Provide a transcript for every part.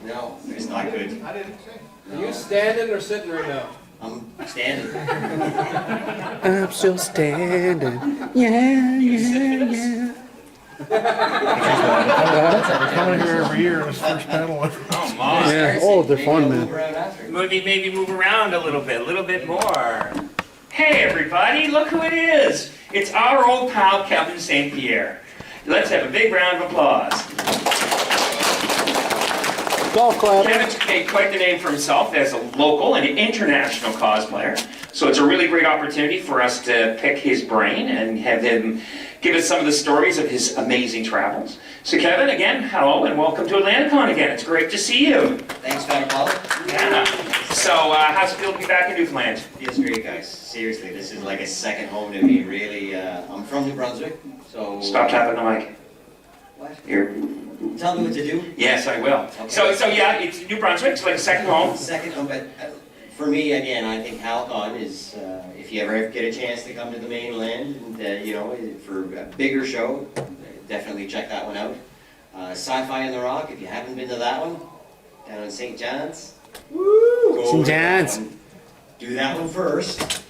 No, it's not good. I didn't say. Are you standing or sitting right now? I'm standing. I'm still standing. Yeah, yeah. Coming here every year in this first panel. Oh, my. Yeah. Oh, they're fun, Maybe I'll man. move around after. Maybe move around a little bit more. Hey everybody, look who it is. It's our old pal Kevin St Pierre. Let's have a big round of applause. Golf clap. Kevin's made quite the name for himself as a local and international cosplayer. So it's a really great opportunity for us to pick his brain and have him give us some of the stories of his amazing travels. So Kevin, again, hello and welcome to Atlanti-Con again. It's great to see you. Thanks, Fat Apollo. Yeah. So how's it feel to be back in Newfoundland? Feels great, guys. Seriously, this is like a second home to me, really. I'm from New Brunswick, so... Stop tapping the mic. What? Here. Tell me what to do. Yes, I will. Okay. So yeah, it's New Brunswick. It's like a second home. Second home, but for me, again, I think Atlanti-Con is, if you ever get a chance to come to the mainland, and, you know, for a bigger show, definitely check that one out. Sci-Fi in the Rock, if you haven't been to that one, down in St. John's. Woo! Go over to that John's. one. Do that one first,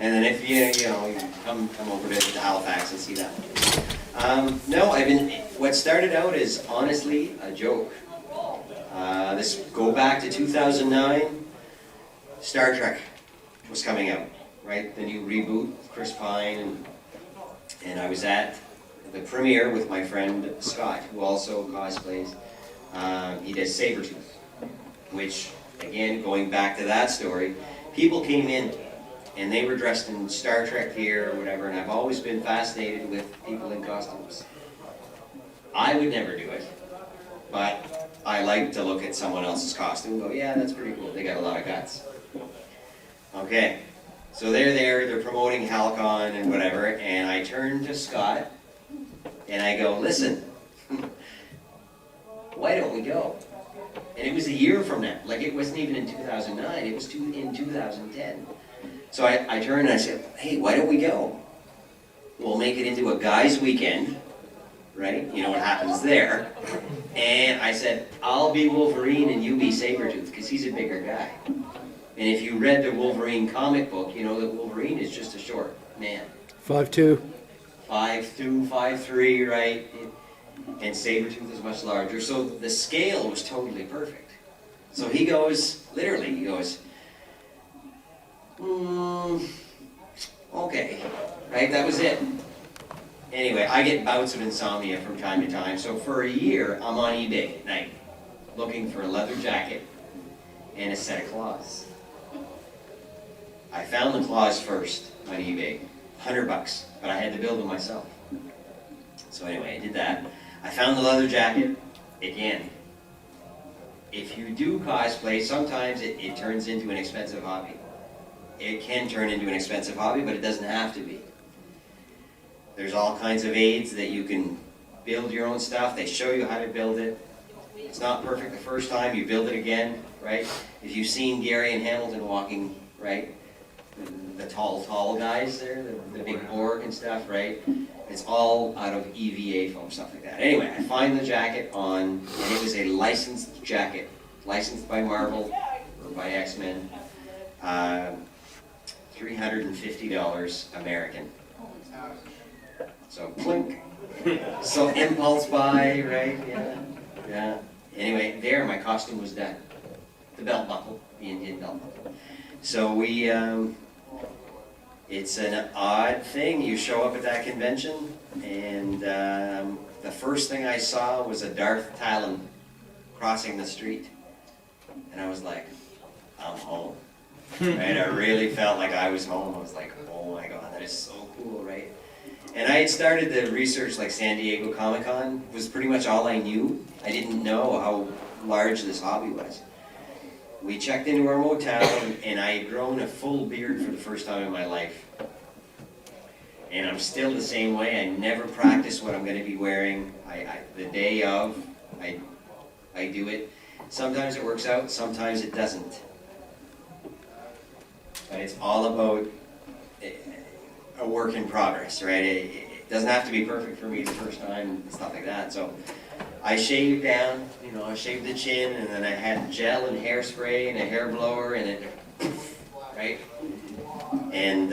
and then if you know, you come over to Halifax and see that one. No, what started out is honestly a joke. This go back to 2009, Star Trek was coming out, right? The new reboot, Chris Pine, and I was at the premiere with my friend Scott, who also cosplays. He does Sabretooth, which, again, going back to that story, people came in and they were dressed in Star Trek gear or whatever, and I've always been fascinated with people in costumes. I would never do it, but I like to look at someone else's costume and go, yeah, that's pretty cool. They got a lot of guts. Okay, so they're there, they're promoting Atlanti-Con and whatever, and I turn to Scott and I go, listen, why don't we go? And it was a year from now, like it wasn't even in 2009, it was in 2010. So I turned and I said, hey, why don't we go? We'll make it into a guy's weekend, right? You know what happens there. And I said, I'll be Wolverine and you be Sabretooth, because he's a bigger guy. And if you read the Wolverine comic book, you know that Wolverine is just a short man. 5'2". 5'2", 5'3", right? And Sabretooth is much larger. So the scale was totally perfect. So he goes, literally, he goes, okay, right? That was it. Anyway, I get bouts of insomnia from time to time. So for a year, I'm on eBay at night looking for a leather jacket and a set of claws. I found the claws first on eBay, $100, but I had to build them myself. So anyway, I did that. I found the leather jacket. Again, if you do cosplay, sometimes it turns into an expensive hobby. It can turn into an expensive hobby, but it doesn't have to be. There's all kinds of aids that you can build your own stuff. They show you how to build it. It's not perfect the first time, you build it again, right? If you've seen Gary and Hamilton walking, right? The tall guys there, the big Borg and stuff, right? It's all out of EVA foam, stuff like that. Anyway, I find the jacket and it was a licensed jacket, licensed by Marvel or by X-Men, $350 American. So clink. So impulse buy, right? Yeah. Anyway, there my costume was done. The belt buckle, the Indian belt buckle. So we. It's an odd thing. You show up at that convention, and the first thing I saw was a Darth Talon crossing the street. And I was like, I'm home. Right? I really felt like I was home. I was like, oh my God, that is so cool, right? And I had started to research like San Diego Comic-Con, was pretty much all I knew. I didn't know how large this hobby was. We checked into our motel, and I had grown a full beard for the first time in my life. And I'm still the same way. I never practice what I'm going to be wearing. The day of, I do it. Sometimes it works out, sometimes it doesn't. But it's all about a work in progress, right? It doesn't have to be perfect for me the first time and stuff like that. So I shaved down, you know, I shaved the chin, and then I had gel and hairspray and a hair blower, and it, right? And,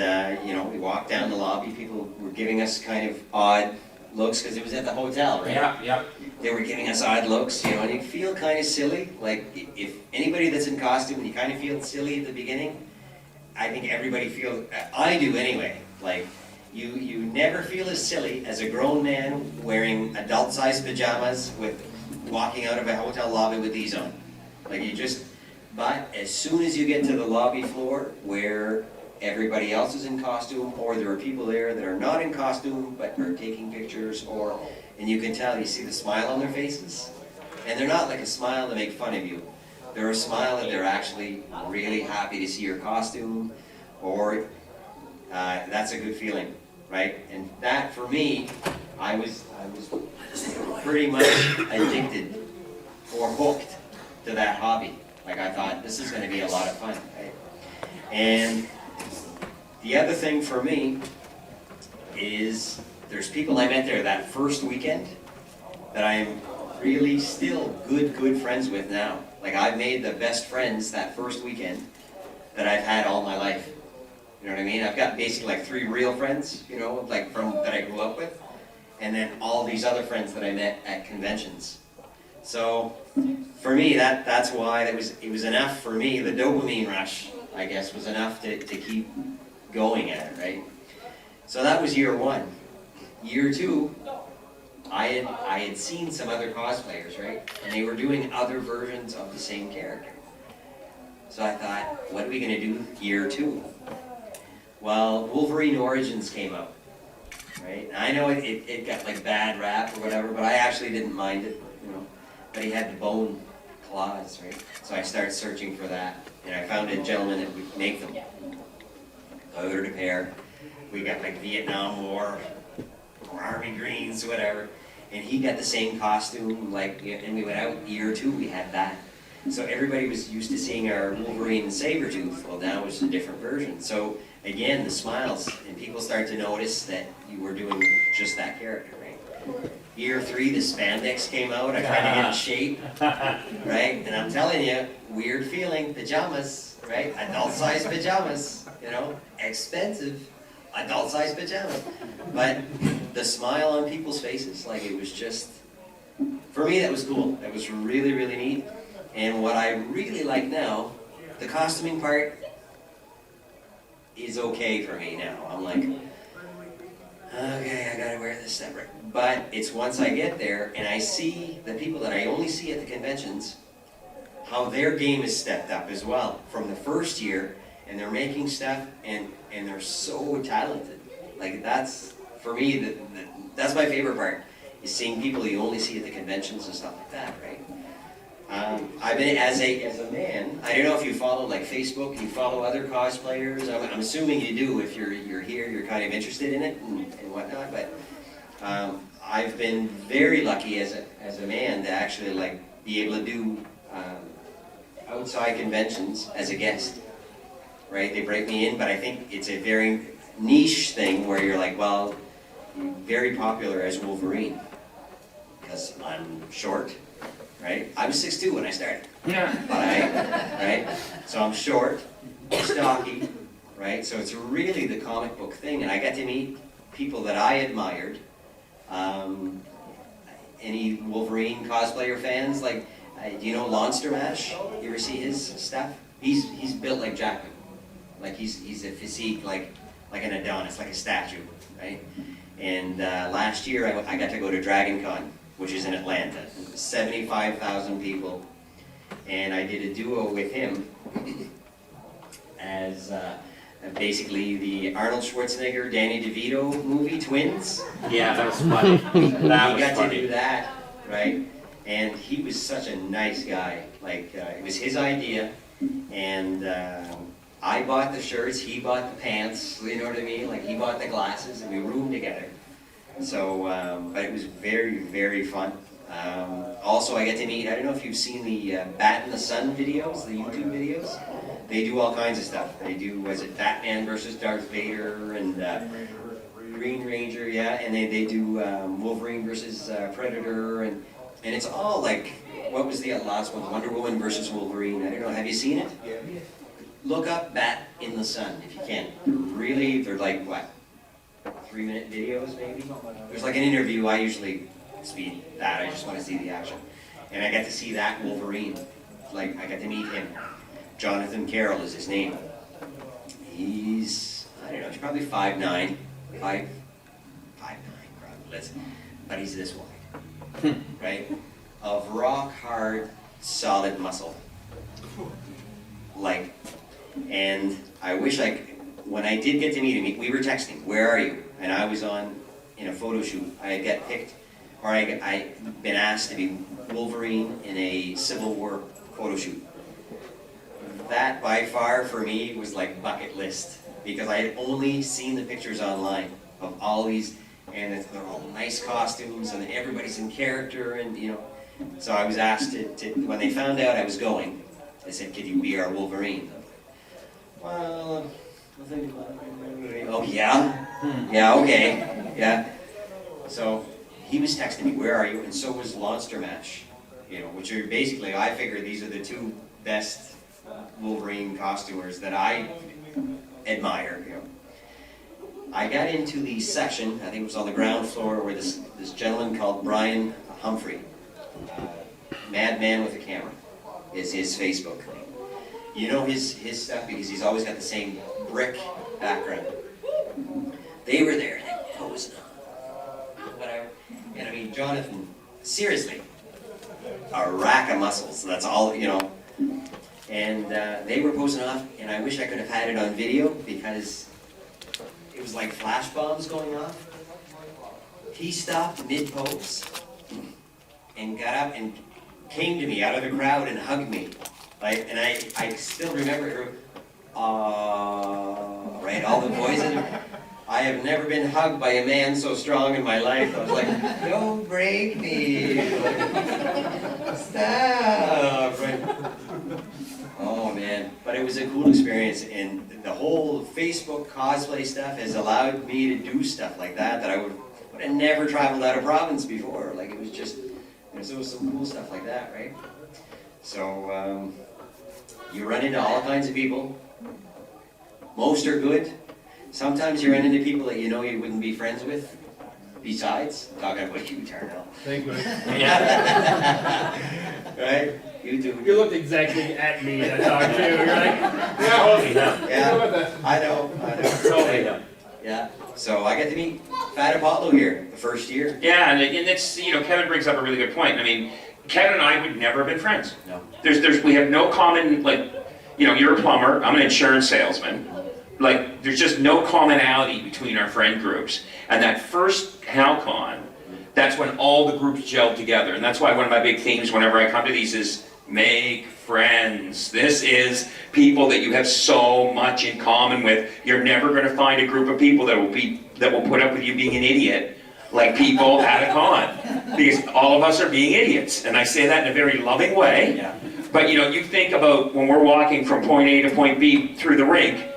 you know, we walked down the lobby, people were giving us kind of odd looks, because it was at the hotel, right? Yeah. They were giving us odd looks, you know, and you feel kind of silly. Like, if anybody that's in costume, and you kind of feel silly at the beginning, I think everybody feels, I do anyway. Like, you never feel as silly as a grown man wearing adult-sized pajamas with, walking out of a hotel lobby with these on. Like, you just, but as soon as you get to the lobby floor where everybody else is in costume, or there are people there that are not in costume but are taking pictures, or, and you can tell, you see the smile on their faces, and they're not like a smile to make fun of you. They're a smile that they're actually really happy to see your costume, or that's a good feeling, right? And that, for me, I was pretty much addicted or hooked to that hobby. Like, I thought, this is going to be a lot of fun, right? And the other thing for me is there's people I met there that first weekend that I'm really still good friends with now. Like, I've made the best friends that first weekend that I've had all my life. You know what I mean? I've got basically like 3 real friends, you know, like that I grew up with, and then all these other friends that I met at conventions. So for me, that's why it was enough for me. The dopamine rush, I guess, was enough to keep going at it, right? So that was year 1. Year 2, I had seen some other cosplayers, right? And they were doing other versions of the same character. So I thought, what are we gonna do year 2? Well, Wolverine Origins came out, right? And I know it got like bad rap or whatever, but I actually didn't mind it, you know. But he had the bone claws, right? So I started searching for that, and I found a gentleman that would make them. I ordered a pair. We got like Vietnam War, or Army Greens, whatever. And he got the same costume, like, and we went out year 2, we had that. So everybody was used to seeing our Wolverine and Sabretooth. Well, now it's a different version. So again, the smiles, and people start to notice that you were doing just that character, right? Year 3, the spandex came out. I tried to get in shape, right? And I'm telling you, weird feeling, pajamas, right? Adult-sized pajamas, you know, expensive adult-sized pajamas. But the smile on people's faces, like, it was just, for me, that was cool. That was really, really neat. And what I really like now, the costuming part is okay for me now. I'm like, okay, I gotta wear this separate. But it's once I get there and I see the people that I only see at the conventions, how their game is stepped up as well from the first year, and they're making stuff, and they're so talented. Like, that's, for me, that's my favorite part, is seeing people you only see at the conventions and stuff like that, right? I've been, as a man, I don't know if you follow like Facebook, you follow other cosplayers. I'm assuming you do. If you're here, you're kind of interested in it and whatnot. But I've been very lucky as a man to actually like be able to do outside conventions as a guest. Right? They break me in, but I think it's a very niche thing where you're like, well, you're very popular as Wolverine because I'm short. Right? I was 6'2" when I started. Yeah. Right? So I'm short, stocky, right? So it's really the comic book thing, and I got to meet people that I admired. Any Wolverine cosplayer fans? Like, do you know Monster Mash? You ever see his stuff? He's built like Jackman. Like he's a physique like an Adonis, like a statue, right? And last year I got to go to Atlanti-Con, which is in Atlanta, 75,000 people, and I did a duo with him as basically the Arnold Schwarzenegger, Danny DeVito movie, Twins. Yeah, that was funny. He got to do that, right? And he was such a nice guy. Like, it was his idea, and I bought the shirts, he bought the pants, you know what I mean? Like, he bought the glasses, and we roomed together. So, but it was very, very fun. Also, I get to meet, I don't know if you've seen the Bat in the Sun videos, the YouTube videos. They do all kinds of stuff. They do, was it Batman versus Darth Vader and Green Ranger, yeah, and they do Wolverine versus Predator, and And it's all like, what was the last one? Wonder Woman versus Wolverine. I don't know, have you seen it? Yeah. Look up Bat in the Sun if you can. Really, they're like, what, 3-minute videos maybe? There's like an interview, I usually speed that, I just want to see the action. And I got to see that Wolverine. Like, I got to meet him. Jonathan Carroll is his name. He's, I don't know, he's probably 5'9", 5'9", probably, but he's this wide, right? Of rock hard, solid muscle. Like, and I wish when I did get to meet him, we were texting, where are you? And I was in a photo shoot. I got picked, or I'd been asked to be Wolverine in a Civil War photo shoot. That by far for me was like bucket list, because I had only seen the pictures online of all these, and they're all nice costumes, and everybody's in character, and you know. So I was asked to when they found out I was going, they said, "Could you be our Wolverine?" Well, oh yeah, yeah, okay, yeah. So he was texting me, "Where are you?" And so was Monster Mash, you know, which are basically, I figure these are the two best Wolverine costumers that I admire, you know. I got into the section, I think it was on the ground floor, where this gentleman called Brian Humphrey, Madman with a Camera, is his Facebook thing. You know his stuff because he's always got the same brick background. They were there, and they were posing, whatever. And I mean, Jonathan, seriously, a rack of muscles, that's all, you know. And they were posing off, and I wish I could have had it on video because it was like flash bombs going off. He stopped mid-pose and got up and came to me out of the crowd and hugged me. Like, and I still remember, right, all the voices. I have never been hugged by a man so strong in my life. I was like, don't break me. Like, stop. Right. Oh man, but it was a cool experience, and the whole Facebook cosplay stuff has allowed me to do stuff like that I would have never traveled out of province before. Like, it was just, there was some cool stuff like that, right? So you run into all kinds of people. Most are good. Sometimes you run into people that you know you wouldn't be friends with. Besides, talking about you, Darnell. Thank you. Right? You do. You looked exactly at me and I talked to you. You're like, yeah, Yeah, I know. Totally. Yeah. So I got to meet Fat Apollo here the first year. Yeah, and it's, you know, Kevin brings up a really good point. I mean, Kevin and I would never have been friends. No. We have no common, like, you know, you're a plumber, I'm an insurance salesman. Like, there's just no commonality between our friend groups. And that first HalCon, that's when all the groups gelled together. And that's why one of my big themes whenever I come to these is make friends. This is people that you have so much in common with. You're never going to find a group of people that will put up with you being an idiot like people at a con. Because all of us are being idiots. And I say that in a very loving way. Yeah. But you know, you think about when we're walking from point A to point B through the rink,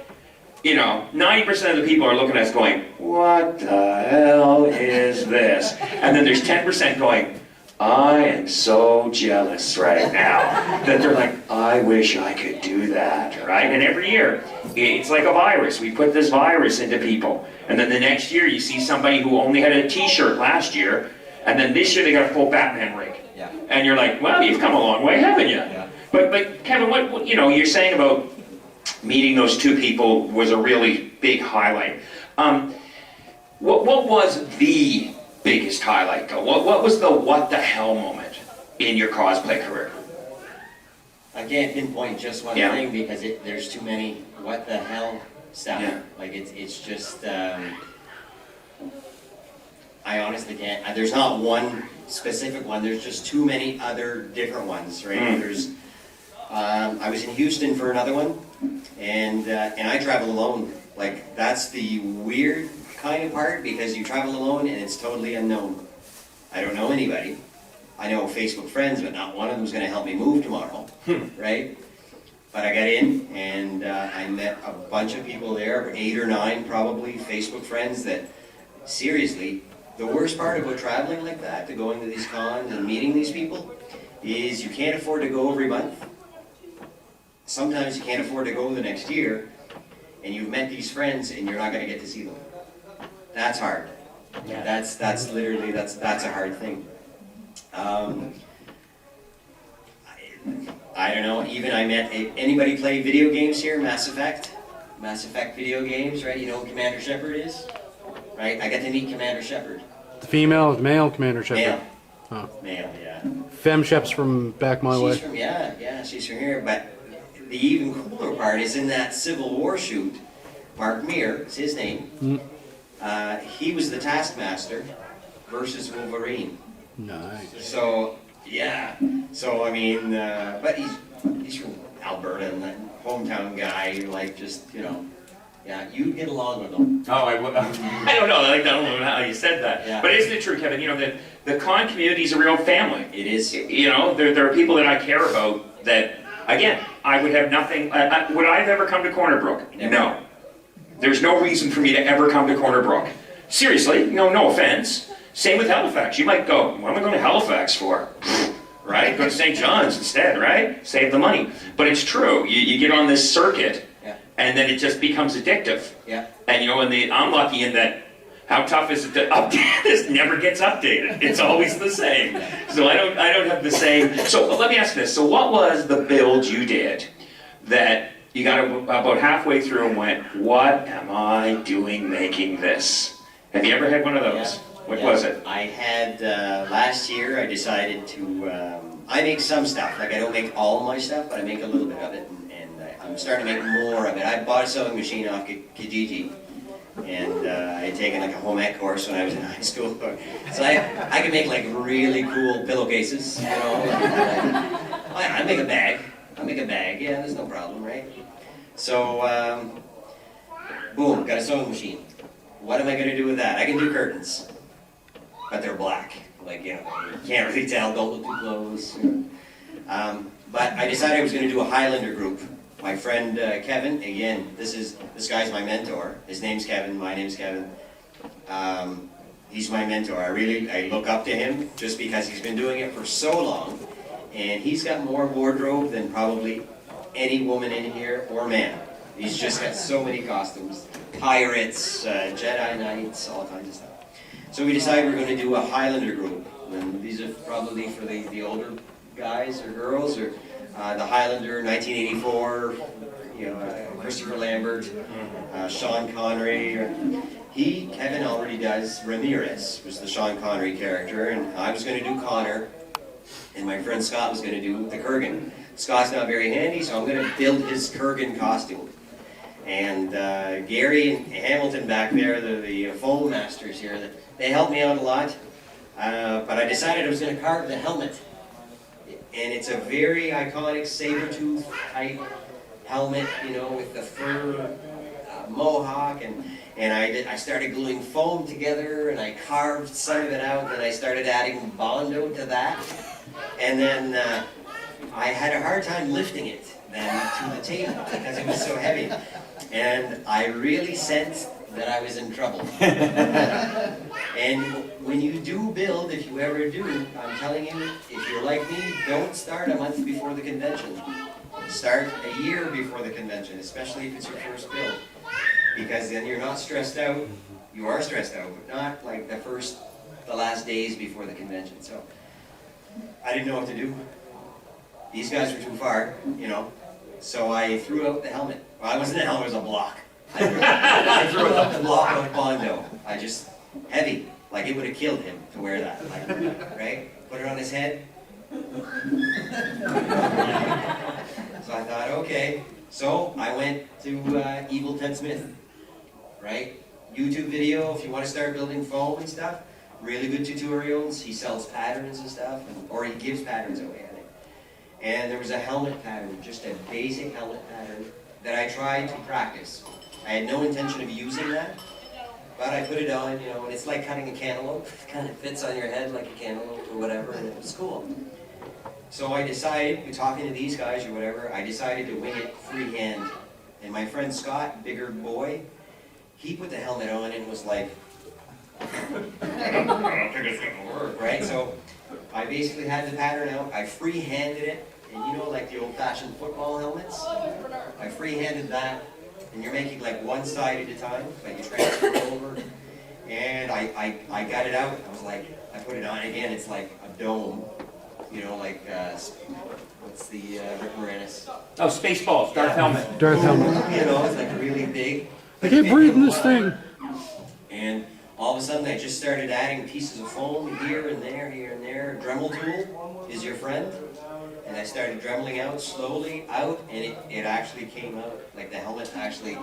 you know, 90% of the people are looking at us going, what the hell is this? And then there's 10% going, I am so jealous right now. That they're like, I wish I could do that, right? And every year, it's like a virus. We put this virus into people. And then the next year, you see somebody who only had a t-shirt last year, and then this year they got a full Batman rig. Yeah. And you're like, well, you've come a long way, haven't you? Yeah. But Kevin, what you know, you're saying about meeting those two people was a really big highlight. What was the biggest highlight though? What was the what the hell moment in your cosplay career? I can't pinpoint just one Yeah. thing because there's too many what the hell stuff. Yeah. Like it's just, I honestly can't, there's not one specific one, there's just too many other different ones, right? There's, I was in Houston for another one, and I travel alone. Like, that's the weird kind of part, because you travel alone and it's totally unknown. I don't know anybody. I know Facebook friends, but not one of them's gonna help me move tomorrow, right? But I got in, and I met a bunch of people there, 8 or 9 probably, Facebook friends that, seriously, The worst part about traveling like that, to going to these cons and meeting these people, is you can't afford to go every month. Sometimes you can't afford to go the next year, and you've met these friends and you're not gonna get to see them. That's hard. Yeah. That's literally, that's a hard thing. I don't know, even I met, anybody play video games here, Mass Effect? Mass Effect video games, right? You know who Commander Shepard is? Right? I got to meet Commander Shepard. The female, male Commander Shepard. Male. Oh. Male, yeah. Fem Shep's from back my way. She's from, yeah, she's from here. But the even cooler part is in that Civil War shoot, Mark Meir is his name. He was the Taskmaster versus Wolverine. Nice. So, yeah. So, I mean, but he's from Alberta and that hometown guy. You're like, just, you know, yeah, you'd get along with him. Oh, I don't know. I don't know how you said that. Yeah. But isn't it true, Kevin? You know, the con community is a real family. It is. You know, there are people that I care about that, again, I would have nothing. Would I have ever come to Corner Brook? Never. No. There's no reason for me to ever come to Corner Brook. Seriously, no offense. Same with Halifax. You might go, what am I going to Halifax for? Right? Go to St. John's instead, right? Save the money. But it's true. You get on this circuit, and then it just becomes addictive. Yeah. And you know, I'm lucky in that, how tough is it to update? This never gets updated. It's always the same. So I don't have the same. So let me ask this. So what was the build you did that you got about halfway through and went, what am I doing making this? Have you ever had one of those? What was it? I had, last year I decided to, I make some stuff. Like I don't make all of my stuff, but I make a little bit of it. And I'm starting to make more of it. I bought a sewing machine off Kijiji. And I had taken like a home ec course when I was in high school. So I could make like really cool pillowcases, you know. I make a bag. I'll make a bag, yeah, there's no problem, right? So, boom, got a sewing machine. What am I gonna do with that? I can do curtains, but they're black. Like, you know, you can't really tell, don't look too close. But I decided I was gonna do a Highlander group. My friend Kevin, again, this guy's my mentor. His name's Kevin, my name's Kevin. He's my mentor. I look up to him just because he's been doing it for so long. And he's got more wardrobe than probably any woman in here or man. He's just got so many costumes. Pirates, Jedi Knights, all kinds of stuff. So we decided we're going to do a Highlander group. And these are probably for the older guys or girls, or the Highlander 1984, you know, Christopher Lambert, Sean Connery. Kevin already does Ramirez, was the Sean Connery character, and I was going to do Connor, and my friend Scott was going to do the Kurgan. Scott's not very handy, so I'm going to build his Kurgan costume. And Gary and Hamilton back there, the foam masters here, they helped me out a lot. But I decided I was going to carve the helmet. And it's a very iconic saber-tooth type helmet, you know, with the fur mohawk. And I started gluing foam together, and I carved some of it out, and I started adding Bondo to that. And then I had a hard time lifting it then to the table because it was so heavy. And I really sensed that I was in trouble. And when you do build, if you ever do, I'm telling you, if you're like me, don't start a month before the convention. Start a year before the convention, especially if it's your first build. Because then you're not stressed out. You are stressed out, but not like the last days before the convention. So I didn't know what to do. These guys were too far, you know. So I threw out the helmet. Well, it wasn't a helmet, it was a block. I threw out the block of Bondo. Heavy. Like it would have killed him to wear that. Like, right? Put it on his head. So I thought, okay. So I went to Evil Ted Smith. Right? YouTube video if you want to start building foam and stuff. Really good tutorials. He sells patterns and stuff, or he gives patterns away, I think. And there was a helmet pattern, just a basic helmet pattern that I tried to practice. I had no intention of using that, but I put it on, you know, and it's like cutting a cantaloupe. It kind of fits on your head like a cantaloupe or whatever, and it was cool. So I decided, talking to these guys or whatever, I decided to wing it freehand. And my friend Scott, bigger boy, he put the helmet on and was like, I don't think it's gonna work, right? So I basically had the pattern out, I free-handed it, and you know, like the old-fashioned football helmets? I free-handed that, and you're making like one side at a time, but you transfer it over. And I got it out, I was like, I put it on again, it's like a dome, you know, like, what's the Rick Moranis? Oh, Spaceballs, Darth Helmet. Darth helmet. You know, it's like really big. I can't breathe in this thing. And all of a sudden, I just started adding pieces of foam here and there, here and there. Dremel tool is your friend. And I started dremeling out slowly out, and it actually came out, like the helmet actually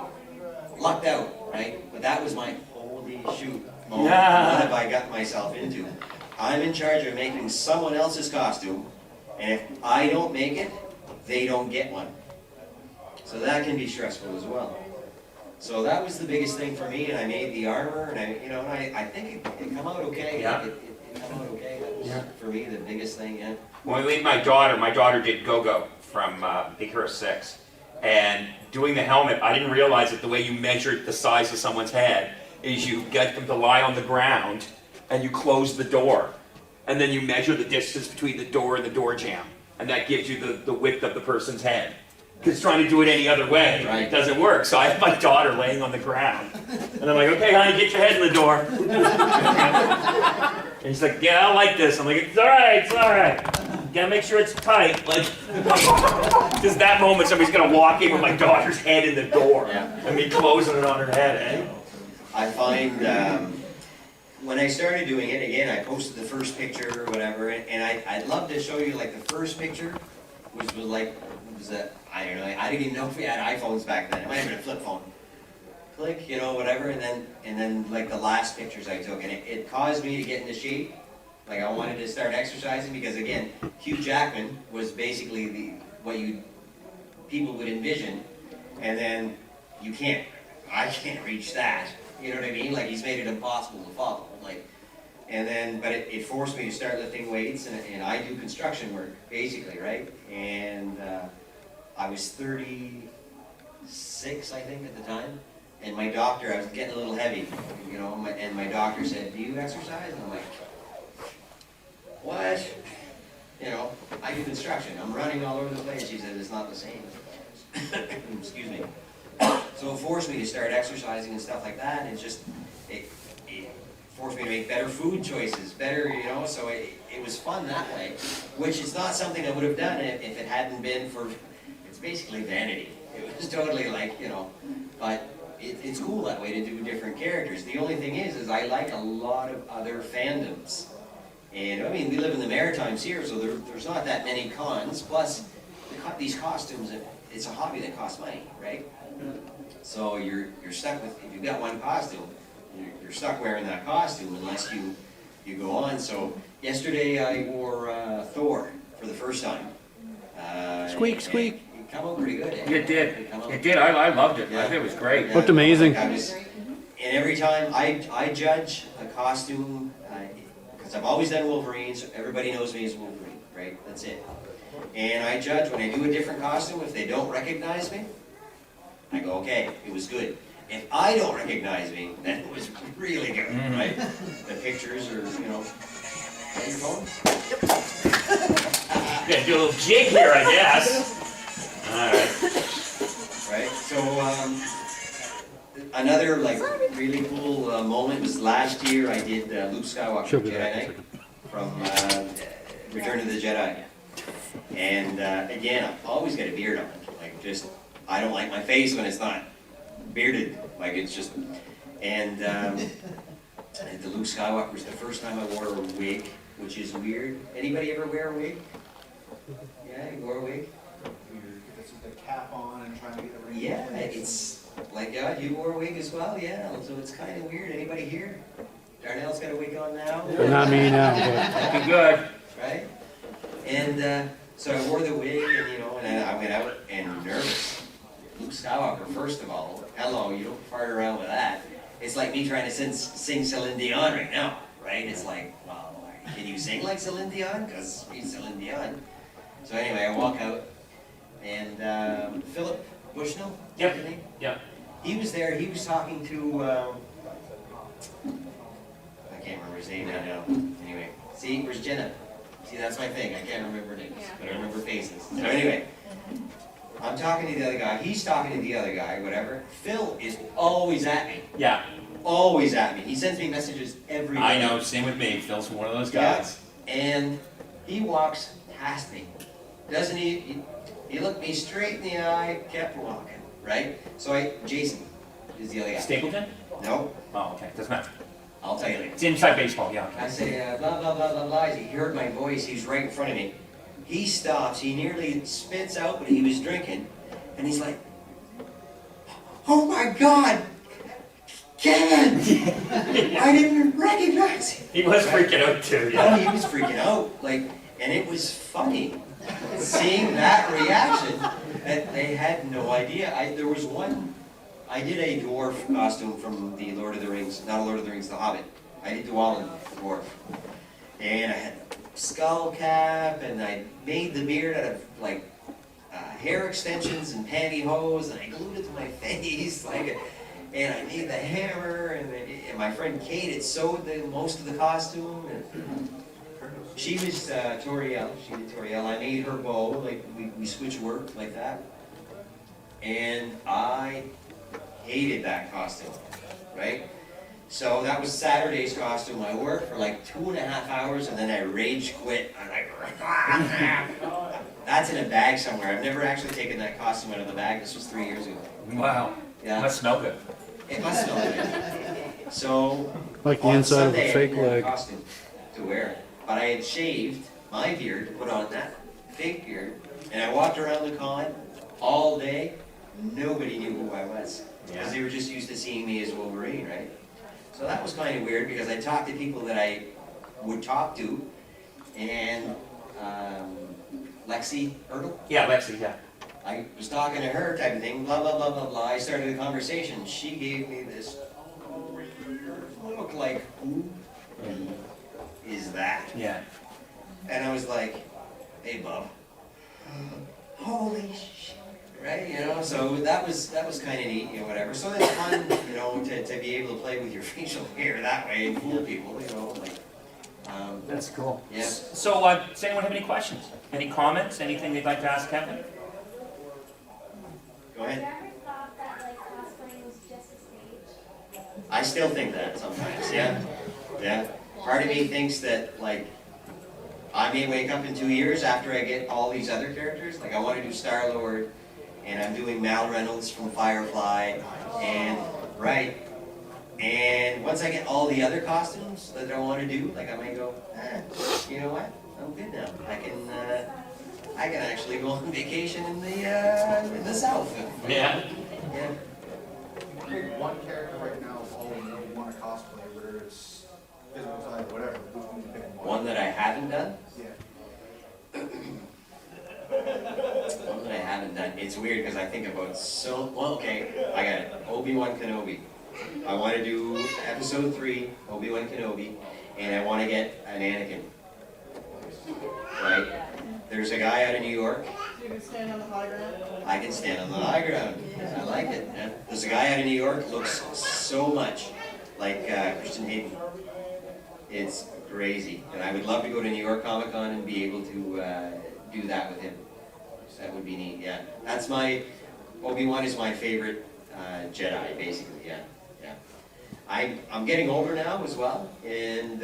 lucked out, right? But that was my holy shoot moment. Yeah. What have I got myself into? I'm in charge of making someone else's costume, and if I don't make it, they don't get one. So that can be stressful as well. So that was the biggest thing for me, and I made the armor, and I think it come out okay. Yeah. It come out okay. That was, for me, the biggest thing, yeah. When we made my daughter did Go-Go from Big Hero 6. And doing the helmet, I didn't realize that the way you measured the size of someone's head is you get them to lie on the ground and you close the door. And then you measure the distance between the door and the door jamb. And that gives you the width of the person's head. Because trying to do it any other way, Right. it doesn't work. So I have my daughter laying on the ground. And I'm like, okay, honey, get your head in the door. And he's like, yeah, I like this. I'm like, it's all right. Gotta make sure it's tight. Like, just that moment, somebody's gonna walk in with my daughter's head in the door. Yeah. And me closing it on her head, eh? I find when I started doing it, again, I posted the first picture or whatever, and I'd love to show you like the first picture, which was like, I don't know, I didn't even know if we had iPhones back then. It might have been a flip phone. Click, you know, whatever, and then like the last pictures I took, and it caused me to get into shape. Like I wanted to start exercising because again, Hugh Jackman was basically what people would envision, and then I can't reach that. You know what I mean? Like he's made it impossible to follow. Like, and then, but it forced me to start lifting weights, and I do construction work basically, right? And I was 36, I think, at the time. And my doctor, I was getting a little heavy, you know, and my doctor said, do you exercise? And I'm like, what? You know, I do construction. I'm running all over the place. She said, it's not the same. Excuse me. So it forced me to start exercising and stuff like that. And it forced me to make better food choices, better, you know, so it was fun that way, which is not something I would have done if it hadn't been for, it's basically vanity. It was totally like, you know, but it's cool that way to do different characters. The only thing is I like a lot of other fandoms. And I mean, we live in the Maritimes here, so there's not that many cons. Plus, these costumes, it's a hobby that costs money, right? So you're stuck with, if you've got one costume, you're stuck wearing that costume unless you go on. So yesterday I wore Thor for the first time. Squeak, squeak. It came out pretty good. It did. It did. I loved it. I think it was great. Looked amazing. And every time I judge a costume, because I've always done Wolverine, so everybody knows me as Wolverine, right? That's it. And I judge when I do a different costume, if they don't recognize me, I go, okay, it was good. If I don't recognize me, then it was really good, right? The pictures are, you know, on your phone? Gonna do a little jig here, I guess. All right. Right, so another like really cool moment was last year I did Luke Skywalker She'll be Jedi back in a Knight second. from Return of the Jedi. And again, I've always got a beard on. Like just, I don't like my face when it's not bearded. Like it's just, and the Luke Skywalker was the first time I wore a wig, which is weird. Anybody ever wear a wig? Yeah, you wore a wig? This is the cap on and trying to get the ring. Yeah, it's like, yeah, you wore a wig as well, yeah, so it's kind of weird. Anybody here? Darnell's got a wig on now? Not me now, Looking good. Right? And so I wore the wig, and you know, and I went out and nervous. Luke Skywalker, first of all, hello, you don't fart around with that. It's like me trying to sing Celine Dion right now, right? It's like, well, can you sing like Celine Dion? Because she's Celine Dion. So anyway, I walk out, and Philip Bushnell, Yep. his name? Yep. He was there. He was talking to can't remember his name now. Anyway, see, where's Jenna? See, that's my thing. I can't remember names, but I remember faces. So anyway, I'm talking to the other guy. He's talking to the other guy, whatever. Phil is always at me. Yeah, Always at me. He sends me messages every day. I know, same with me, Phil's one of those guys. And he walks past me. Doesn't he? He looked me straight in the eye, kept walking, right? So Jason is the other guy. Stapleton? No, Oh, okay, doesn't matter. I'll tell you later. It's inside baseball, yeah. I say, blah, blah, blah, blah, blah. He heard my voice. He's right in front of me. He stops. He nearly spits out what he was drinking. And he's like, oh my God, Kevin! I didn't recognize him. He was freaking out too, Oh, yeah. he was freaking out. Like, and it was funny seeing that reaction that they had no idea. There was one, I did a dwarf costume from the Lord of the Rings, not Lord of the Rings, The Hobbit. I did Dwalin, the dwarf. And I had a skull cap, and I made the beard out of, like, hair extensions and pantyhose, and I glued it to my face, like, and I made the hammer, and my friend Kate had sewed most of the costume. And she was Toriel. She did Toriel. I made her bow, like we switch work like that. And I hated that costume, right? So that was Saturday's costume. I worked for like 2.5 hours, and then I rage quit. I'm like, that's in a bag somewhere. I've never actually taken that costume out of the bag. This was 3 years ago. Wow, Yeah. must smell good. It must smell good. So, Like the on inside of a Sunday, I fake didn't have a leg. costume to wear. But I had shaved my beard, put on that fake beard, and I walked around the con all day. Nobody knew who I was. Because they were just used to seeing me as Wolverine, right? So that was kind of weird, because I talked to people that I would talk to, and Lexi Ertl, Yeah, Lexi, yeah. I was talking to her type of thing, blah, blah, blah, blah, blah. I started a conversation. She gave me this look like, who is that? Yeah. And I was like, hey, bub. Holy shit, right? You know, so that was kind of neat, you know, whatever. So it's fun, you know, to be able to play with your facial hair that way and fool people, you know, like, That's cool. Yeah. So, does anyone have any questions? Any comments? Anything they'd like to ask Kevin? go ahead. Have you ever thought that like cosplaying was just a stage? I still think that sometimes, yeah. Yeah. Part of me thinks that, like, I may wake up in 2 years after I get all these other characters. Like, I want to do Star-Lord, and I'm doing Mal Reynolds from Firefly, and, right. And once I get all the other costumes that I want to do, like, I might go, you know what? I'm good now. I can actually go on vacation in the South. Yeah. Yeah. Pick one character right now of all of them you want to cosplay, whether it's physical side or whatever. Which one you pick? One that I haven't done? Yeah. One that I haven't done. It's weird because I think about well, okay, I got it. Obi-Wan Kenobi. I want to do episode 3, Obi-Wan Kenobi, and I want to get an Anakin. Right? There's a guy out of New York. You can stand on the high ground. I can stand on the high ground. I like it. Yeah. There's a guy out of New York looks so much like Christian Hayden. It's crazy, and I would love to go to New York Comic Con and be able to do that with him. That would be neat. Yeah, that's my Obi-Wan is my favorite Jedi, basically. Yeah, yeah. I'm getting older now as well, and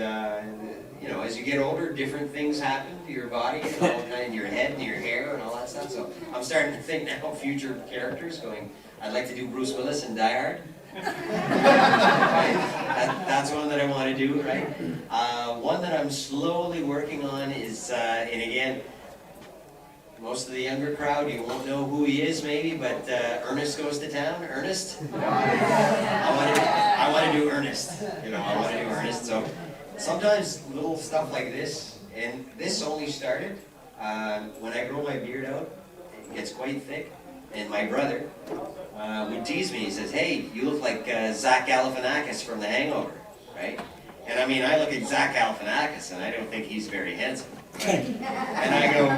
you know, as you get older, different things happen to your body and all kind of your head and your hair and all that stuff. So I'm starting to think now future characters. Going, I'd like to do Bruce Willis in Die Hard. Right? That's one that I want to do. Right. One that I'm slowly working on is, and again, most of the younger crowd, you won't know who he is maybe, but Ernest Goes to Town. Ernest. I want to do Ernest. You know, I want to do Ernest. So sometimes little stuff like this, and this only started when I grow my beard out. It gets quite thick, and my brother would tease me. He says, "Hey, you look like Zach Galifianakis from The Hangover, right?" And I mean, I look at Zach Galifianakis, and I don't think he's very handsome. Right? And I go,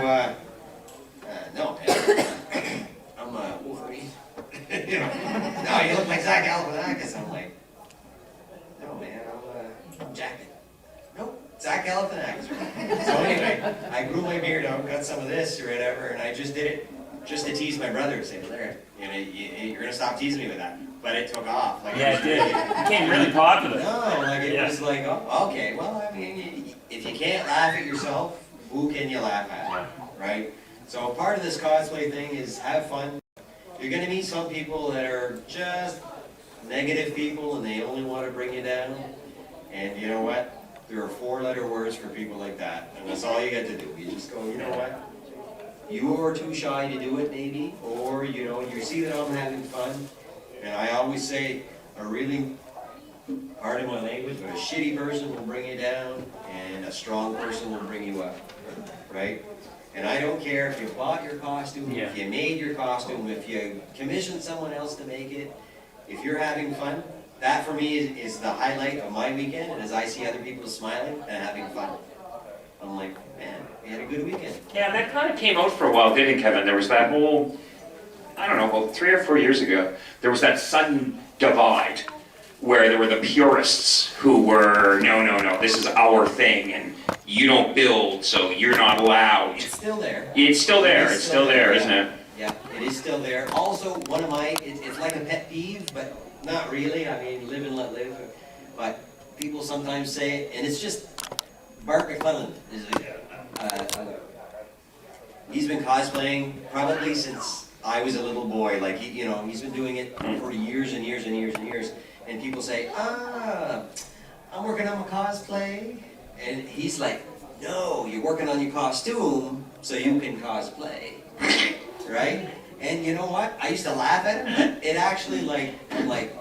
"No, man, I'm Wolverine." You know, no, you look like Zach Galifianakis. I'm like, "No, man, I'm Jacket." just did it just to tease my brother, saying, "Larry, you're gonna stop teasing me with that." But it took off. Like, Yeah, it did. It became really popular. No, like it Yeah. was like, oh, okay, well, I mean, if you can't laugh at yourself, who can you laugh at, right? So part of this cosplay thing is have fun. You're gonna meet some people that are just negative people and they only want to bring you down. And you know what? There are 4-letter words for people like that, and that's all you got to do. You just go, you know what? You are too shy to do it, maybe, or you see that I'm having fun. And I always say, a really, pardon my language, but a shitty person will bring you down, and a strong person will bring you up, right? And I don't care if you bought your costume, if you made your costume, if you commissioned someone else to make it, if you're having fun, that for me is the highlight of my weekend, and as I see other people smiling and having fun, I'm like, man, we had a good weekend. Yeah, that kind of came out for a while, didn't it, Kevin? There was that whole, I don't know, about 3 or 4 years ago, there was that sudden divide where there were the purists who were, no, this is our thing, and you don't build, so you're not allowed. It's still there. It's still there, it's still there, isn't it? Yeah, it is still there. Also, one of my, it's like a pet peeve, but not really. I mean, live and let live. But people sometimes say, and it's just, Bart McClellan is he's been cosplaying probably since I was a little boy. Like, he's been doing it for years and years and years and years. And people say, I'm working on my cosplay. And he's like, no, you're working on your costume so you can cosplay. Right? And you know what? I used to laugh at him, but it actually I'm like,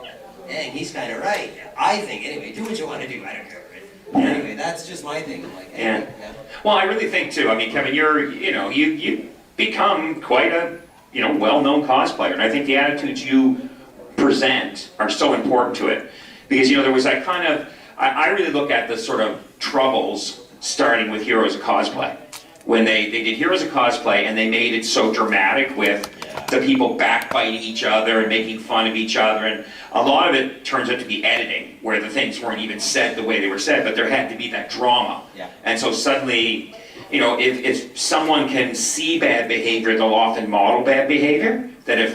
dang, he's kind of right. I think, anyway, do what you want to do, I don't care. Right? Anyway, that's just my thing. I'm like, hey, yeah. Well, I really think too, I mean, Kevin, you become quite a, well-known cosplayer, and I think the attitudes you present are so important to it. Because, there was that kind of, I really look at the sort of troubles starting with Heroes of Cosplay. When they did Heroes of Cosplay and they made it so dramatic with the people backbiting each other and making fun of each other, and a lot of it turns out to be editing, where the things weren't even said the way they were said, but there had to be that drama. Yeah. And so suddenly, if someone can see bad behavior, they'll often model bad behavior. That if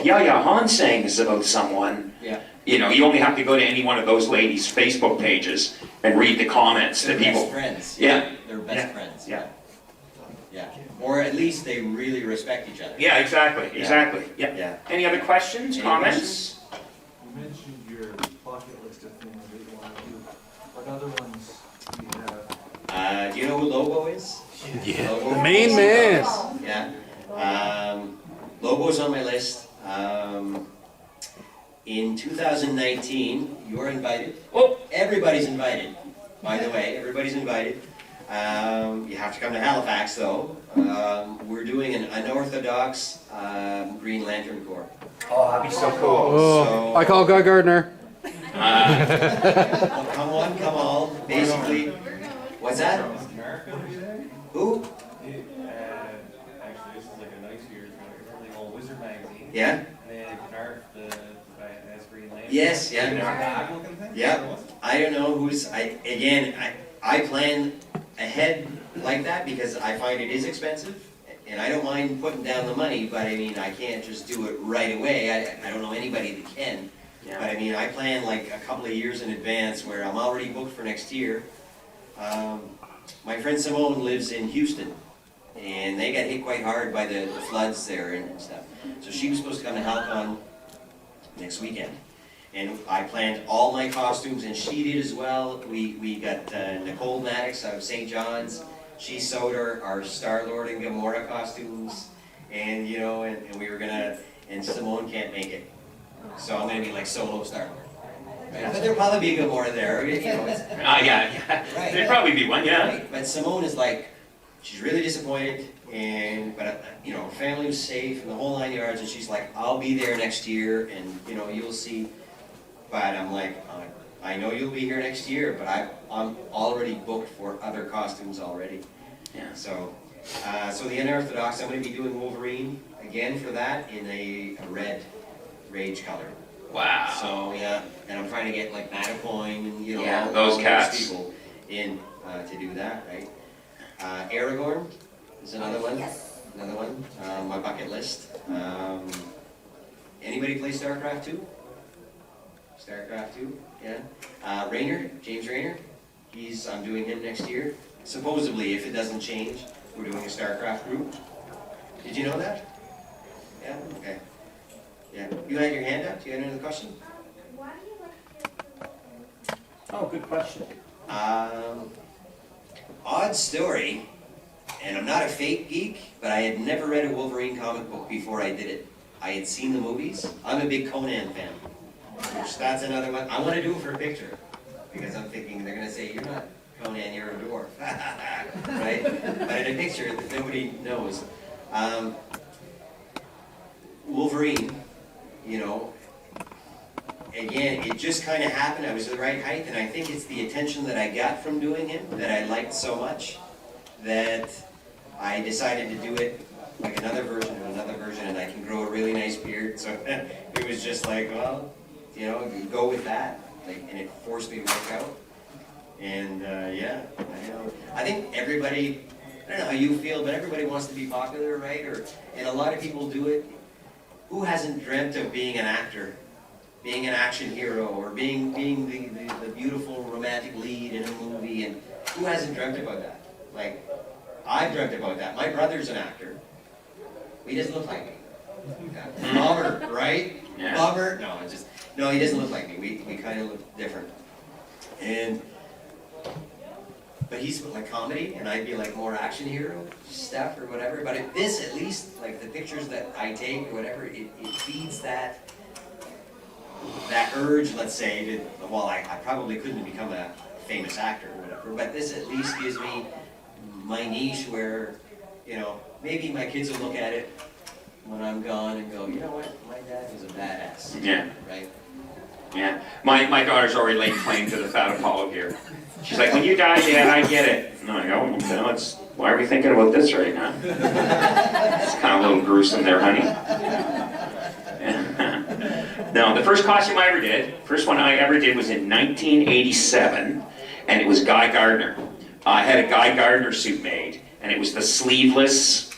Yaya Han's saying this about someone, you only have to go to any one of those ladies' Facebook pages and read the comments that people. Best friends. Yeah. They're best friends. Yeah. Yeah. Or at least they really respect each other. Yeah, exactly. Yeah. Yeah. Any other questions, Any comments? You mentioned your bucket list of things that you want to do. What other ones do you have? Do you know who Lobo is? Yeah. Lobo? The main man. Yeah. Lobo's on my list. In 2019, you're invited. Oh. Everybody's invited, by the way. Everybody's invited. You have to come to Halifax, though. We're doing an unorthodox Green Lantern Corps. Oh, that'd be so cool. Oh, I call Guy Gardner. Well, come one, come all. Basically, what's that? Who? Actually, this is like a nice year. It's really old Wizard magazine. Yeah? And then Canard, the as Green Lantern. Yes, You know, yeah. bag looking thing? Yeah. I don't know who's, I plan ahead like that because I find it is expensive. And I don't mind putting down the money, but I mean, I can't just do it right away. I don't know anybody that can. But I mean, I plan like a couple of years in advance where I'm already booked for next year. My friend Simone lives in Houston, and they got hit quite hard by the floods there and stuff. So she was supposed to come to Atlanti-Con next weekend. And I planned all my costumes, and she did as well. We got Nicole Maddox out of St. John's. She sewed our Star-Lord and Gamora costumes, and and we were gonna, and Simone can't make it. So I'm gonna be like solo Star-Lord. Right? But there'll probably be a Gamora there, Yeah. Right. There'd probably be one, yeah. Right. But Simone is like, she's really disappointed, but her family was safe and the whole 9 yards, and she's like, I'll be there next year, and you'll see. But I'm like, I know you'll be here next year, but I'm already booked for other costumes already. Yeah. So the Unorthodox, I'm going to be doing Wolverine again for that in a red rage color. Wow. So yeah, and I'm trying to get like Atlanti-Con and all those those cats. people in to do that, right? Aragorn is another one. Yes. another one, my bucket list. Anybody play StarCraft 2? StarCraft 2, yeah. Raynor, James Raynor, I'm doing him next year. Supposedly, if it doesn't change, we're doing a StarCraft group. Did you know that? Yeah, okay. Yeah, you had your hand up, do you have another question? Why do you like kids and Oh, good question. Odd story, and I'm not a fake geek, but I had never read a Wolverine comic book before I did it. I had seen the movies. I'm a big Conan fan, which that's another one. I want to do it for a picture, because I'm thinking they're going to say, you're not Conan, you're a dwarf, right? But in a picture that nobody knows. Wolverine, you know, again, it just kind of happened. I was the right height, and I think it's the attention that I got from doing him that I liked so much that I decided to do it like another version and another version, and I can grow a really nice beard. So it was just like, well, you know, you go with that, like, and it forced me to work out. And yeah, I think everybody, I don't know how you feel, but everybody wants to be popular, right? And a lot of people do it. Who hasn't dreamt of being an actor? Being an action hero, or being the beautiful romantic lead in a movie, and who hasn't dreamt about that? Like, I've dreamt about that. My brother's an actor. He doesn't look like me. Bummer, right? Yeah. Bummer? No, he doesn't look like me. We kind of look different. But he's like comedy, and I'd be like more action hero stuff or whatever. But this, at least, like the pictures that I take or whatever, it feeds that urge, let's say, to, well, I probably couldn't become a famous actor or whatever, but this at least gives me my niche where, you know, maybe my kids will look at it when I'm gone and go, you know what, my dad was a badass. Yeah. Right? Yeah. My daughter's already laid claim to the Fat Apollo gear. She's like, when you die, Dad, I get it. And I'm like, oh, no, why are we thinking about this right now? It's kind of a little gruesome there, honey. No, the first costume I ever did, first one I ever did was in 1987, and it was Guy Gardner. I had a Guy Gardner suit made, and it was the sleeveless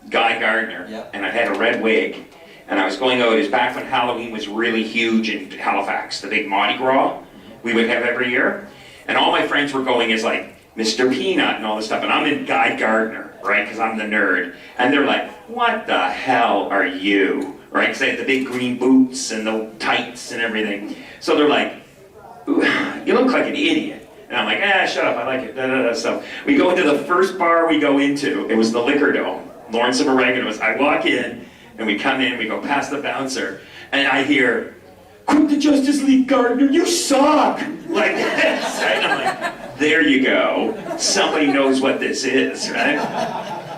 Guy Gardner, Yep. and I had a red wig, and I was going out, it was back when Halloween was really huge in Halifax, the big Mardi Gras we would have every year, and all my friends were going as like Mr. Peanut and all this stuff, and I'm in Guy Gardner, right, because I'm the nerd, and they're like, what the hell are you? Right, because they had the big green boots and the tights and everything. So they're like, you look like an idiot. And I'm like, shut up, I like it. Da, da, da. So we go into the first bar we go into. It was the Liquor Dome, Lawrence of Oregano's. I walk in, and we come in, we go past the bouncer, and I hear, quit the Justice League, Gardner, you suck! Like this, right? And I'm like, there you go. Somebody knows what this is, right?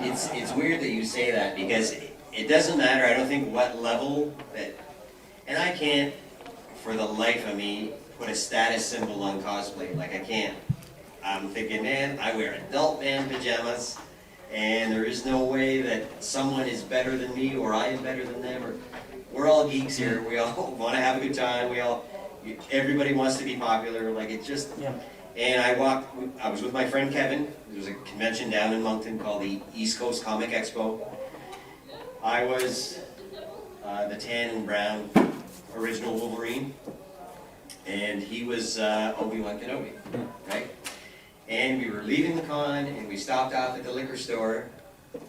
It's weird that you say that, because it doesn't matter, I don't think, what level that, and I can't, for the life of me, put a status symbol on cosplay, like I can't. I'm thinking, man, I wear adult man pajamas, and there is no way that someone is better than me, or I am better than them, or we're all geeks here, we all want to have a good time, everybody wants to be popular, like it just, Yeah. and I was with my friend Kevin. There was a convention down in Moncton called the East Coast Comic Expo. I was the tan and brown original Wolverine, and he was Obi-Wan Kenobi, right? And we were leaving the con, and we stopped off at the liquor store,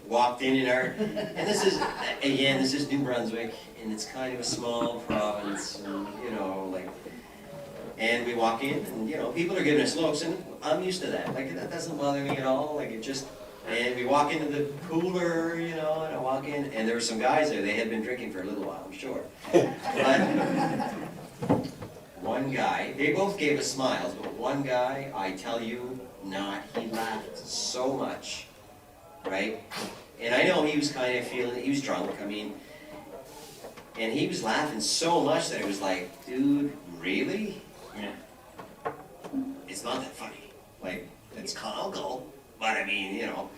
walked in and this is New Brunswick, and it's kind of a small province, and, you know, like, and we walk in, and, you know, people are giving us looks, and I'm used to that, like, that doesn't bother me at all, like, it just, and we walk into the cooler, you know, and I walk in, and there were some guys there, they had been drinking for a little while, I'm sure. But one guy, they both gave us smiles, but one guy, I tell you not, he laughed so much, right? And I know he was kind of he was drunk, I mean, and he was laughing so much that it was like, dude, really? Yeah. It's not that funny. Like, it's comical, but I mean, you know.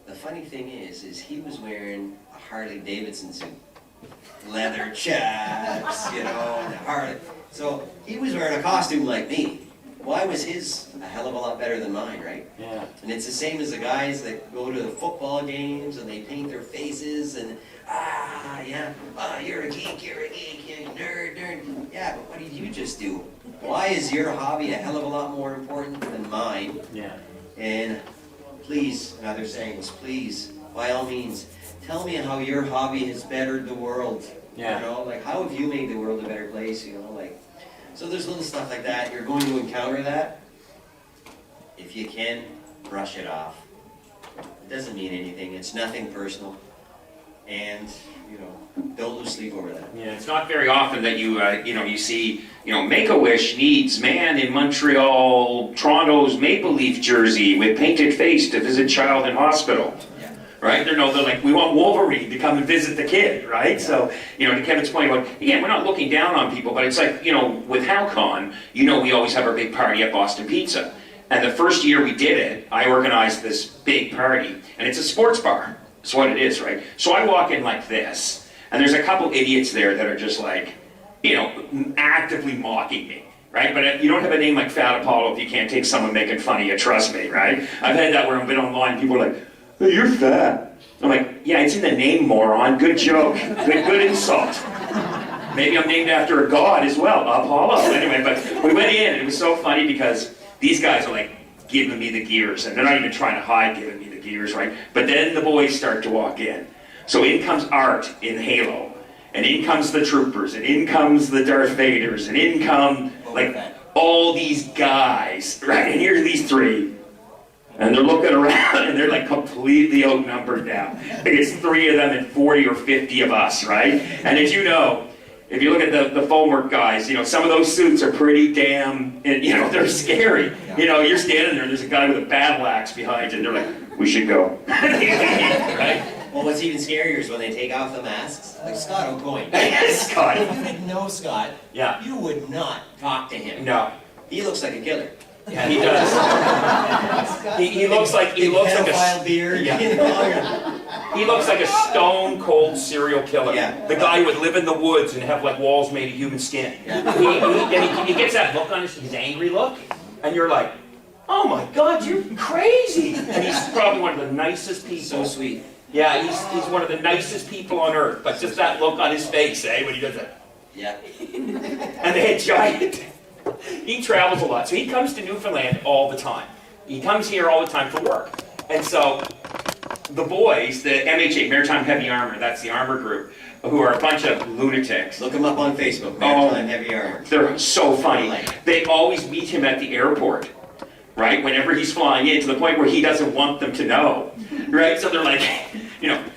The funny thing is he was wearing a Harley Davidson suit. Leather chaps, you know, and a Harley. So he was wearing a costume like me, why was his a hell of a lot better than mine, right? Yeah. And it's the same as the guys that go to the football games and they paint their faces and, you're a geek, you're nerd. Yeah, but what did you just do? Why is your hobby a hell of a lot more important than mine? Yeah. And please, another saying was please, by all means, tell me how your hobby has bettered the world. Yeah. You know, like how have you made the world a better place, you know, like, so there's little stuff like that. You're going to encounter that. If you can, brush it off. It doesn't mean anything. It's nothing personal. And, you know, don't lose sleep over that. Yeah, it's not very often that you see, Make-A-Wish needs man in Montreal, Toronto's Maple Leaf jersey with painted face to visit child in hospital. Yeah. Right? They're like, we want Wolverine to come and visit the kid, right? Yeah. So, to Kevin's point about, again, we're not looking down on people, but it's like, with HalCon, we always have our big party at Boston Pizza. And the first year we did it, I organized this big party, and it's a sports bar. That's what it is, right? So I walk in like this, and there's a couple idiots there that are just like, actively mocking me, right? But you don't have a name like Fat Apollo if you can't take someone making fun of you, trust me, right? I've had that where I've been online, people are like, hey, you're fat. I'm like, yeah, it's in the name, moron. Good joke. Good insult. Maybe I'm named after a god as well, Apollo. Anyway, but we went in, and it was so funny because these guys are like giving me the gears, and they're not even trying to hide giving me the gears, right? But then the boys start to walk in. So in comes Art in Halo, and in comes the Troopers, and in comes the Darth Vaders, and in come, like, all these guys, right? And here's these three. And they're looking around, and they're like completely outnumbered now. Like it's 3 of them and 40 or 50 of us, right? And as you know, if you look at the foam work guys, some of those suits are pretty damn, and they're scary. You're standing there, and there's a guy with a battle axe behind you, and they're like, we should go. Right? Well, what's even scarier is when they take off the masks. Like Scott O'Coin. Scott. If you didn't know Scott, Yeah. you would not talk to him. No. He looks like a killer. Yeah, he does. he looks like pedophile beard. Yeah. He looks like a stone cold serial killer. Yeah. The guy who would live in the woods and have like walls made of human skin. Yeah. He gets that look on his angry look, and you're like, oh my God, you're crazy. And he's probably one of the nicest people. So sweet. Yeah, he's one of the nicest people on earth. But just that look on his face, when he does that. Yeah. And they had giant. He travels a lot, so he comes to Newfoundland all the time. He comes here all the time for work. And so the boys, the MHA, Maritime Heavy Armor, that's the armor group, who are a bunch of lunatics. Look him up on Facebook, Maritime Heavy Armor. They're so funny. They always meet him at the airport, right? Whenever he's flying in, to the point where he doesn't want them to know, right? So they're like,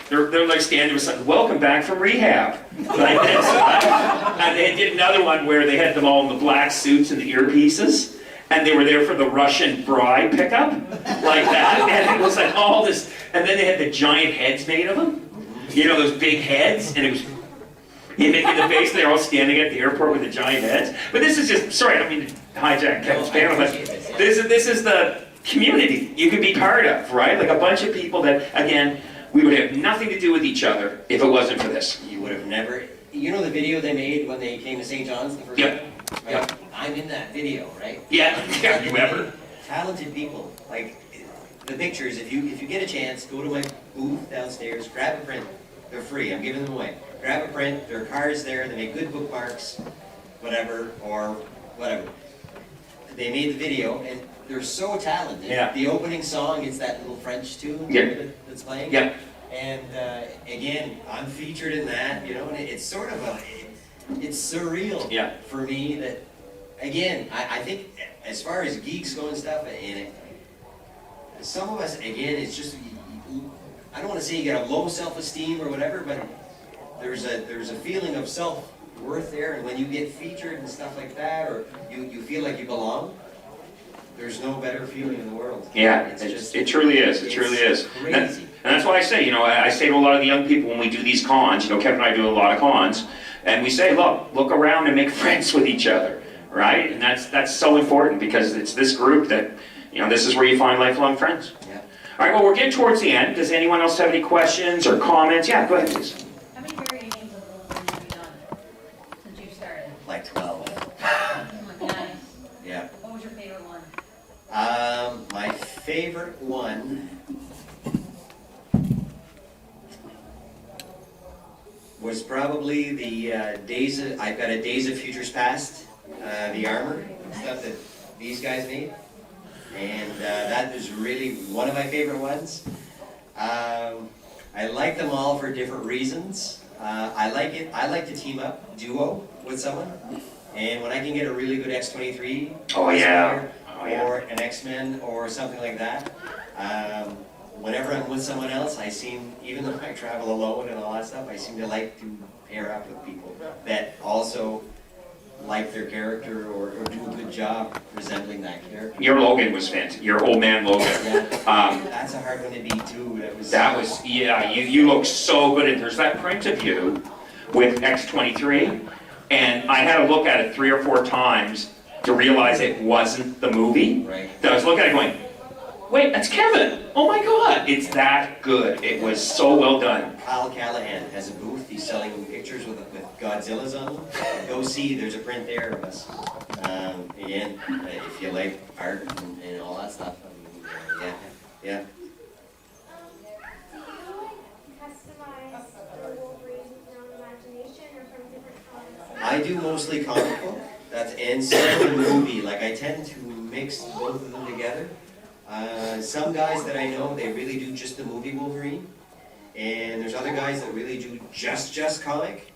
they're like standing with something, welcome back from rehab. Like this. And they did another one where they had them all in the black suits and the earpieces, and they were there for the Russian bride pickup, like that. And it was like all this, and then they had the giant heads made of them. Those big heads, and it was him in the face. They're all standing at the airport with the giant heads. But this is just, sorry, I don't mean to hijack Kevin's panel, but this is the community you could be part of, right? Like a bunch of people that, again, we would have nothing to do with each other if it wasn't for this. You would have never... You know the video they made when they came to St. John's the first Yep. time? Right? Yep. I'm in that video, right? Yeah, you ever. Talented people. Like, the pictures, if you get a chance, go to my booth downstairs, grab a print. They're free, I'm giving them away. Grab a print, there are cards there, they make good bookmarks, whatever, or whatever. They made the video, and they're so talented. Yeah. The opening song, it's that little French tune that's playing. Yeah. And again, I'm featured in that, and it's sort of it's surreal for me that, again, I think as far as geeks go and stuff, and some of us, again, it's just, I don't want to say you got a low self-esteem or whatever, but there's a feeling of self-worth there, and when you get featured and stuff like that, or you feel like you belong, there's no better feeling in the world. Yeah, It's just, it truly is. It truly is. Crazy. And that's why I say, I say to a lot of the young people when we do these cons, Kevin and I do a lot of cons, and we say, look around and make friends with each other, right? And that's so important because it's this group that, this is where you find lifelong friends. Yeah. All right, well, we're getting towards the end. Does anyone else have any questions or comments? Yeah, go ahead, please. How many variations of Wolverine have you done since you started? Like 12. Oh my goodness. Yeah. What was your favorite favorite one was probably the I've got a Days of Futures Past, the armor stuff that these guys made. And that is really one of my favorite ones. I like them all for different reasons. I like to team up, duo with someone. And when I can get a really good X-23 Oh, yeah. or an X-Men or something like that, whenever I'm with someone else, even though I travel alone and all that stuff, I seem to like to pair up with people that also like their character or do a good job resembling that character. Your Logan was fantastic. Your old man Logan. Yeah. That's a hard one to beat too. Yeah, you look so good. And there's that print of you with X-23, and I had to look at it 3 or 4 times to realize it wasn't the movie. Right. So I was looking at it going, wait, that's Kevin. Oh my God, it's that good. It was so well done. Kyle Callahan has a booth. He's selling pictures with Godzillas on them. Go see, there's a print there of us. Again, if you like art and all that stuff, yeah. Do you customize the Wolverine with your own imagination or from different comics? I do mostly comic book. And some movie. Like I tend to mix both of them together. Some guys that I know, they really do just the movie Wolverine. And there's other guys that really do just comic.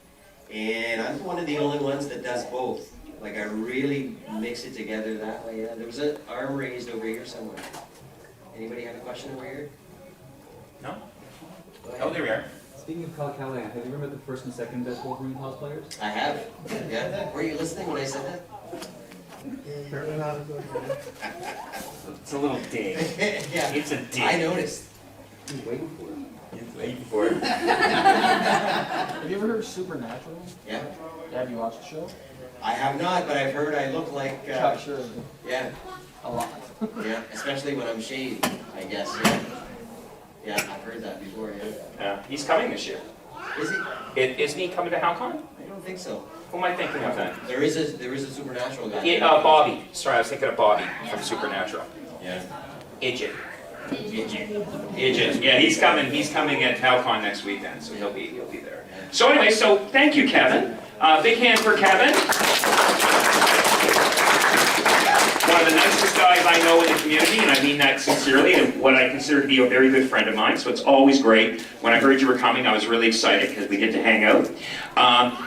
And I'm one of the only ones that does both. Like I really mix it together that way. Yeah. There was an arm raised over here somewhere. Anybody have a question over here? No? Go ahead. Oh, there we are. Speaking of Kyle Callahan, have you ever met the first and second best Wolverine cosplayers? I have. Yeah. Were you listening when I said that? Apparently not. It's a little dig. Yeah. It's a dig. I noticed. He's waiting for it. It's waiting for it. Have you ever heard of Supernatural? Yeah. Have you watched the show? I have not, but I've heard I look like. Chuck sure. Yeah. A lot. Yeah. Especially when I'm shaved, I guess. Yeah. Yeah. I've heard that before. Yeah. He's coming this year. Is he? Isn't he coming to HowCon? I don't think so. Who am I thinking of then? There is a supernatural guy. Yeah, Bobby. Sorry, I was thinking of Bobby from Supernatural. Yeah. Idjit. Yeah, he's coming. He's coming at HowCon next weekend, so he'll be there. So anyway, so thank you, Kevin. Big hand for Kevin. One of the nicest guys I know in the community, and I mean that sincerely, and what I consider to be a very good friend of mine, so it's always great. When I heard you were coming, I was really excited because we get to hang out.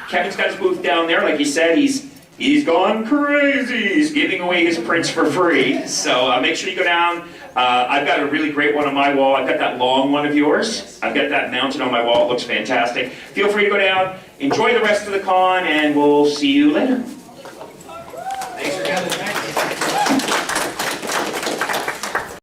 Kevin's got his booth down there, like he said, he's gone crazy. He's giving away his prints for free, so make sure you go down. I've got a really great one on my wall. I've got that long one of yours. I've got that mounted on my wall. It looks fantastic. Feel free to go down, enjoy the rest of the con, and we'll see you later.